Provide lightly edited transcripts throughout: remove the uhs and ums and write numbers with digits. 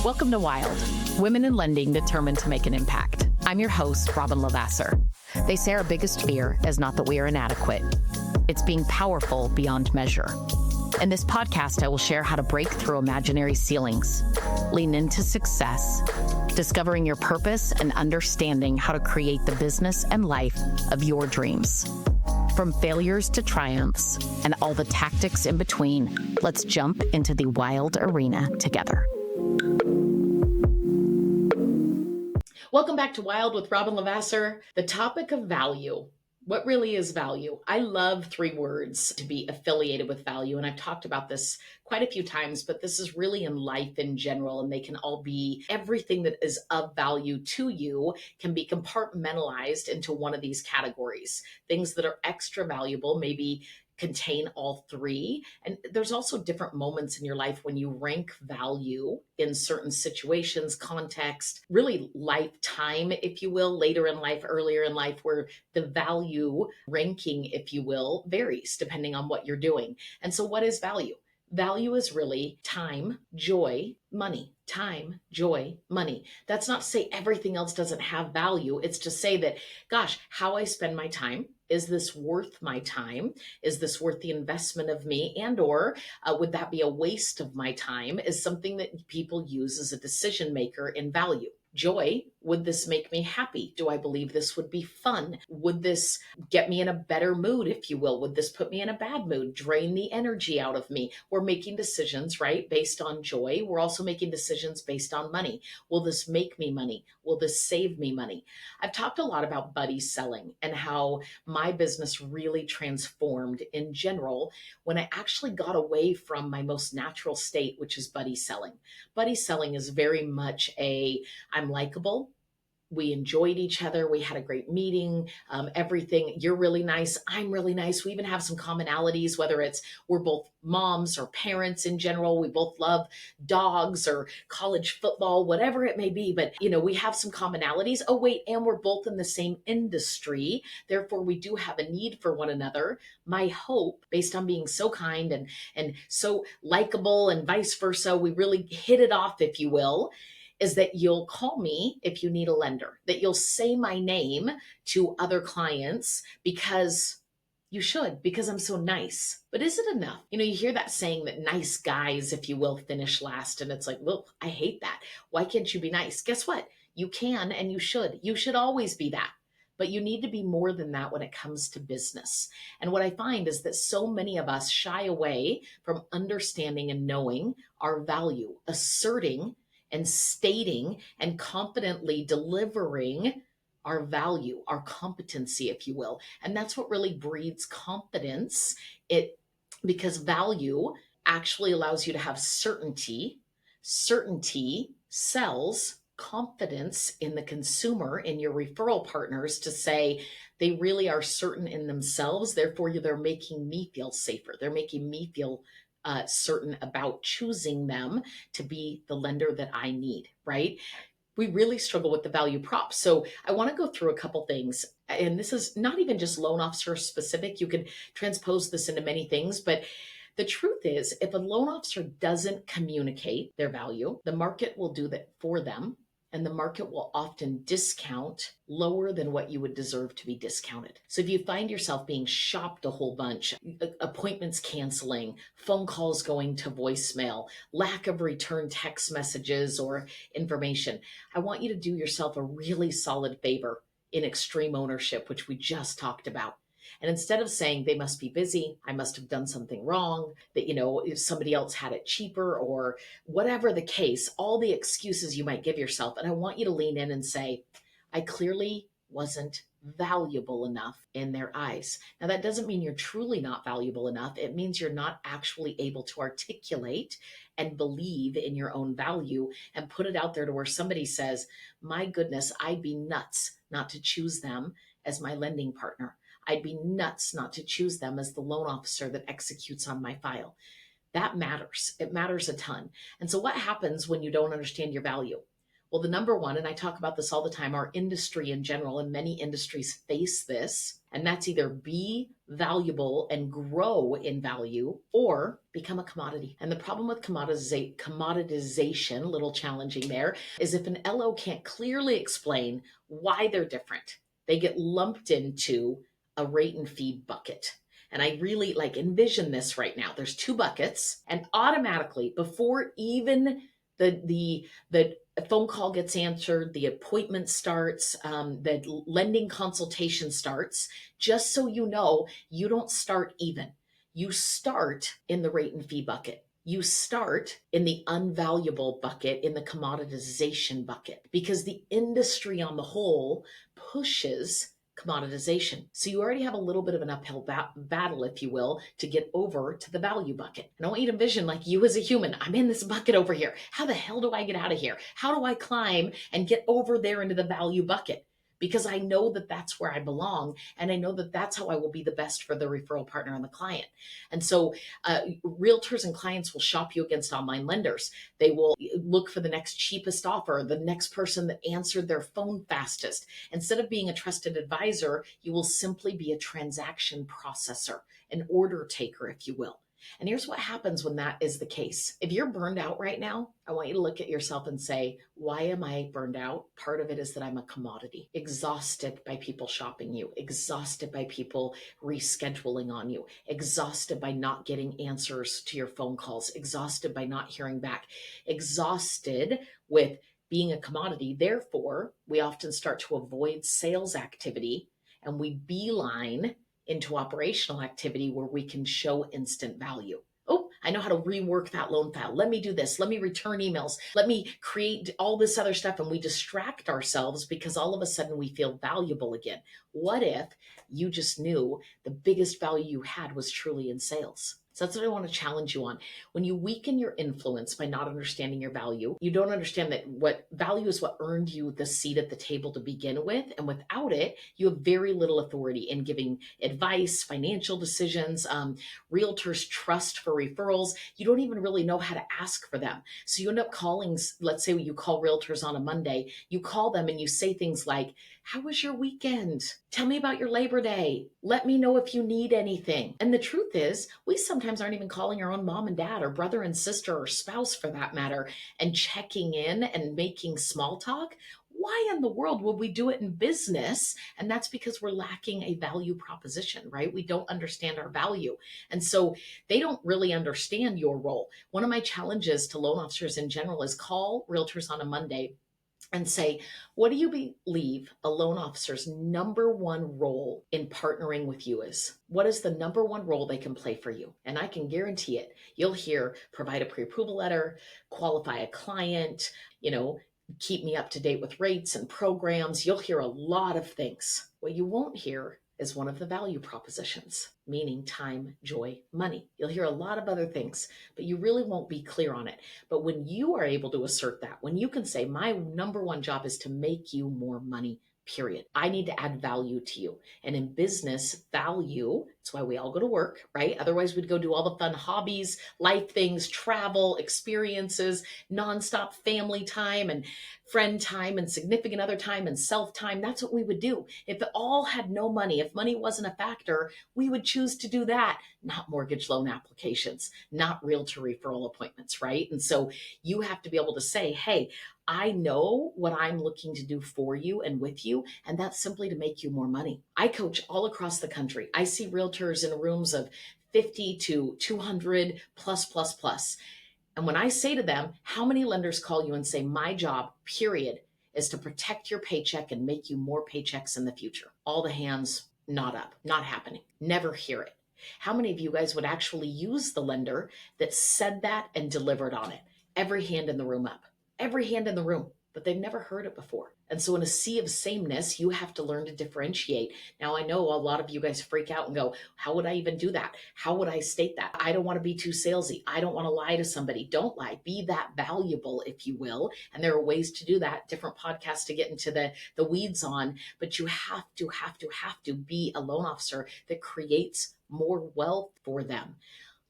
Welcome to Wild, Women in Lending Determined to Make an Impact. I'm your host, Robin Lavasser. They say our biggest fear is not that we are inadequate. It's being powerful beyond measure. In this podcast, I will share how to break through imaginary ceilings, lean into success, discovering your purpose, and understanding how to create the business and life of your dreams. From failures to triumphs and all the tactics in between, let's jump into the wild arena together. Welcome back to Wild with Robin Lavasser. The topic of value. What really is value? I love 3 words to be affiliated with value, and I've talked about this quite a few times, but this is really in life in general, and they can all be everything that is of value to you can be compartmentalized into one of these categories. Things that are extra valuable, maybe contain all 3. And there's also different moments in your life when you rank value in certain situations, context, really lifetime, if you will, later in life, earlier in life, where the value ranking, if you will, varies depending on what you're doing. And so what is value? Value is really time, joy, money. Time, joy, money. That's not to say everything else doesn't have value. It's to say that, gosh, how I spend my time, is this worth my time? Is this worth the investment of me? And or would that be a waste of my time? Is something that people use as a decision maker in value. Joy, would this make me happy? Do I believe this would be fun? Would this get me in a better mood, if you will? Would this put me in a bad mood, drain the energy out of me? We're making decisions, right, based on joy. We're also making decisions based on money. Will this make me money? Will this save me money? I've talked a lot about buddy selling and how my business really transformed in general when I actually got away from my most natural state, which is buddy selling. Buddy selling is very much I'm likable. We enjoyed each other. We had a great meeting. Everything. You're really nice. I'm really nice. We even have some commonalities, whether it's we're both moms or parents in general. We both love dogs or college football, whatever it may be. But, we have some commonalities. Oh, wait. And we're both in the same industry. Therefore, we do have a need for one another. My hope, based on being so kind and so likable and vice versa, we really hit it off, if you will, is that you'll call me if you need a lender, that you'll say my name to other clients because you should, because I'm so nice. But is it enough? You hear that saying that nice guys, if you will, finish last. And it's like, well, I hate that. Why can't you be nice? Guess what? You can and you should. You should always be that. But you need to be more than that when it comes to business. And what I find is that so many of us shy away from understanding and knowing our value, asserting and stating and confidently delivering our value, our competency, if you will. And that's what really breeds confidence. Because value actually allows you to have certainty. Certainty sells confidence in the consumer, in your referral partners, to say they really are certain in themselves. Therefore, they're making me feel safer. They're making me feel certain about choosing them to be the lender that I need, right? We really struggle with the value prop. So I want to go through a couple things. And this is not even just loan officer specific. You can transpose this into many things, but the truth is, if a loan officer doesn't communicate their value, the market will do that for them. And the market will often discount lower than what you would deserve to be discounted. So if you find yourself being shopped a whole bunch, appointments canceling, phone calls going to voicemail, lack of return text messages or information, I want you to do yourself a really solid favor in extreme ownership, which we just talked about. And instead of saying they must be busy, I must have done something wrong, that, if somebody else had it cheaper or whatever the case, all the excuses you might give yourself. And I want you to lean in and say, I clearly wasn't valuable enough in their eyes. Now, that doesn't mean you're truly not valuable enough. It means you're not actually able to articulate and believe in your own value and put it out there to where somebody says, my goodness, I'd be nuts not to choose them as my lending partner. I'd be nuts not to choose them as the loan officer that executes on my file. That matters. It matters a ton. And so what happens when you don't understand your value? Well, the number one, and I talk about this all the time, our industry in general, and many industries face this, and that's either be valuable and grow in value or become a commodity. And the problem with commoditization, a little challenging there, is if an LO can't clearly explain why they're different, they get lumped into a rate and fee bucket. And I really like envision this right now. There's two buckets, and automatically, before even the phone call gets answered, the appointment starts, the lending consultation starts, just so you know, you don't start even. You start in the rate and fee bucket. You start in the unvaluable bucket, in the commoditization bucket, because the industry on the whole pushes commoditization. So you already have a little bit of an uphill battle, if you will, to get over to the value bucket. And I want you to envision like you as a human. I'm in this bucket over here. How the hell do I get out of here? How do I climb and get over there into the value bucket? Because I know that that's where I belong. And I know that that's how I will be the best for the referral partner and the client. And so realtors and clients will shop you against online lenders. They will look for the next cheapest offer, the next person that answered their phone fastest. Instead of being a trusted advisor, you will simply be a transaction processor, an order taker, if you will. And here's what happens when that is the case. If you're burned out right now, I want you to look at yourself and say, why am I burned out? Part of it is that I'm a commodity, exhausted by people shopping you, exhausted by people rescheduling on you, exhausted by not getting answers to your phone calls, exhausted by not hearing back, exhausted with being a commodity. Therefore, we often start to avoid sales activity and we beeline into operational activity where we can show instant value. Oh, I know how to rework that loan file. Let me do this. Let me return emails. Let me create all this other stuff. And we distract ourselves because all of a sudden we feel valuable again. What if you just knew the biggest value you had was truly in sales? So that's what I want to challenge you on. When you weaken your influence by not understanding your value, you don't understand that what value is what earned you the seat at the table to begin with. And without it, you have very little authority in giving advice, financial decisions, realtors trust for referrals. You don't even really know how to ask for them. So you end up calling, let's say you call realtors on a Monday, you call them and you say things like, how was your weekend? Tell me about your Labor Day. Let me know if you need anything. And the truth is, we sometimes aren't even calling our own mom and dad or brother and sister or spouse for that matter and checking in and making small talk. Why in the world would we do it in business? And that's because we're lacking a value proposition, right? We don't understand our value. And so they don't really understand your role. One of my challenges to loan officers in general is call realtors on a Monday and say, what do you believe a loan officer's number one role in partnering with you is? What is the number one role they can play for you? And I can guarantee it. You'll hear provide a pre-approval letter, qualify a client, keep me up to date with rates and programs. You'll hear a lot of things. What you won't hear is one of the value propositions, meaning time, joy, money. You'll hear a lot of other things, but you really won't be clear on it. But when you are able to assert that, when you can say, my number one job is to make you more money, period. I need to add value to you. And in business, value, that's why we all go to work, right? Otherwise, we'd go do all the fun hobbies, life things, travel, experiences, nonstop family time and friend time and significant other time and self time. That's what we would do. If it all had no money, if money wasn't a factor, we would choose to do that, not mortgage loan applications, not realtor referral appointments, right? And so you have to be able to say, hey, I know what I'm looking to do for you and with you, and that's simply to make you more money. I coach all across the country. I see realtors in rooms of 50 to 200 plus, plus, plus. And when I say to them, how many lenders call you and say, my job, period, is to protect your paycheck and make you more paychecks in the future? All the hands not up, not happening, never hear it. How many of you guys would actually use the lender that said that and delivered on it? Every hand in the room up, every hand in the room, but they've never heard it before. And so in a sea of sameness, you have to learn to differentiate. Now, I know a lot of you guys freak out and go, how would I even do that? How would I state that? I don't want to be too salesy. I don't want to lie to somebody. Don't lie. Be that valuable, if you will. And there are ways to do that, different podcasts to get into the weeds on, but you have to be a loan officer that creates more wealth for them.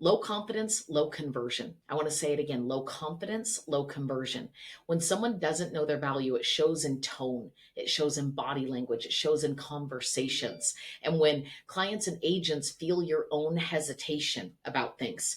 Low confidence, low conversion. I want to say it again, low confidence, low conversion. When someone doesn't know their value, it shows in tone, it shows in body language, it shows in conversations. And when clients and agents feel your own hesitation about things,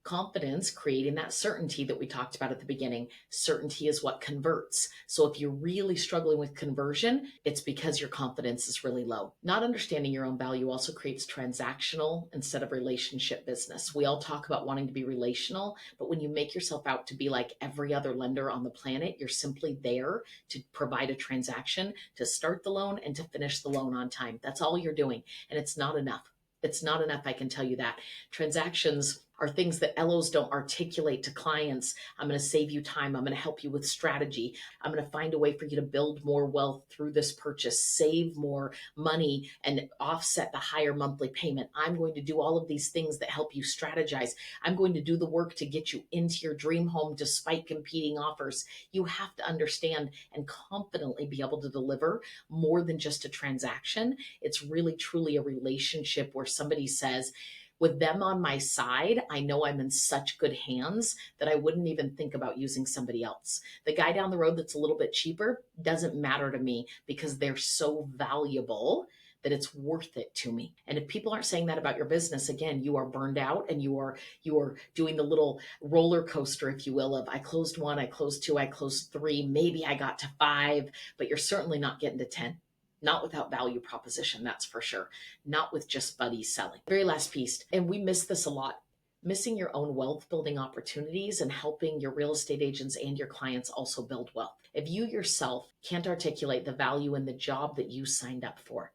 confidence, creating that certainty that we talked about at the beginning, certainty is what converts. So if you're really struggling with conversion, it's because your confidence is really low. Not understanding your own value also creates transactional instead of relationship business. We all talk about wanting to be relational, but when you make yourself out to be like every other lender on the planet, you're simply there to provide a transaction, to start the loan and to finish the loan on time. That's all you're doing. And it's not enough. It's not enough, I can tell you that. Transactions are things that LOs don't articulate to clients. I'm going to save you time. I'm going to help you with strategy. I'm going to find a way for you to build more wealth through this purchase, save more money, and offset the higher monthly payment. I'm going to do all of these things that help you strategize. I'm going to do the work to get you into your dream home despite competing offers. You have to understand and confidently be able to deliver more than just a transaction. It's really, truly a relationship where somebody says, with them on my side, I know I'm in such good hands that I wouldn't even think about using somebody else. The guy down the road that's a little bit cheaper doesn't matter to me because they're so valuable that it's worth it to me. And if people aren't saying that about your business, again, you are burned out and you are doing the little roller coaster, if you will, of I closed one, I closed two, I closed three, maybe I got to five, but you're certainly not getting to 10. Not without value proposition, that's for sure. Not with just buddy selling. Very last piece, and we miss this a lot, missing your own wealth building opportunities and helping your real estate agents and your clients also build wealth. If you yourself can't articulate the value in the job that you signed up for,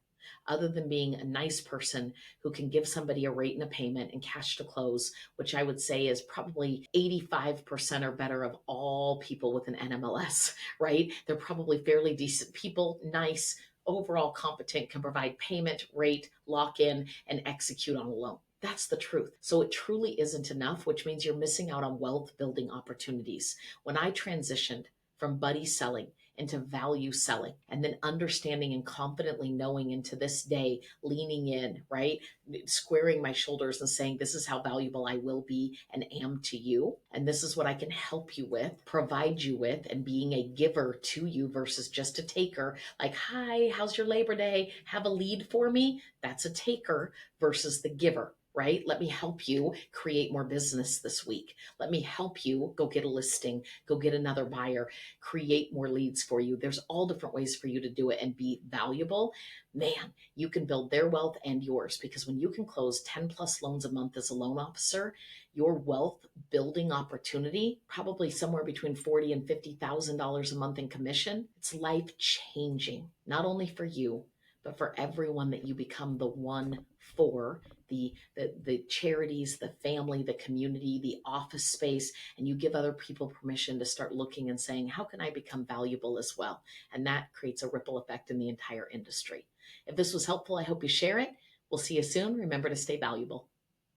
other than being a nice person who can give somebody a rate and a payment and cash to close, which I would say is probably 85% or better of all people with an NMLS, right? They're probably fairly decent people, nice, overall competent, can provide payment, rate, lock in, and execute on a loan. That's the truth. So it truly isn't enough, which means you're missing out on wealth building opportunities. When I transitioned from buddy selling into value selling and then understanding and confidently knowing into this day, leaning in, right? Squaring my shoulders and saying, this is how valuable I will be and am to you. And this is what I can help you with, provide you with, and being a giver to you versus just a taker. Like, hi, how's your Labor Day? Have a lead for me? That's a taker versus the giver. Right? Let me help you create more business this week. Let me help you go get a listing, go get another buyer, create more leads for you. There's all different ways for you to do it and be valuable. Man, you can build their wealth and yours, because when you can close 10 plus loans a month as a loan officer, your wealth building opportunity, probably somewhere between $40,000 and $50,000 a month in commission, it's life changing, not only for you, but for everyone that you become the one for, the charities, the family, the community, the office space, and you give other people permission to start looking and saying, how can I become valuable as well? And that creates a ripple effect in the entire industry. If this was helpful, I hope you share it. We'll see you soon. Remember to stay valuable.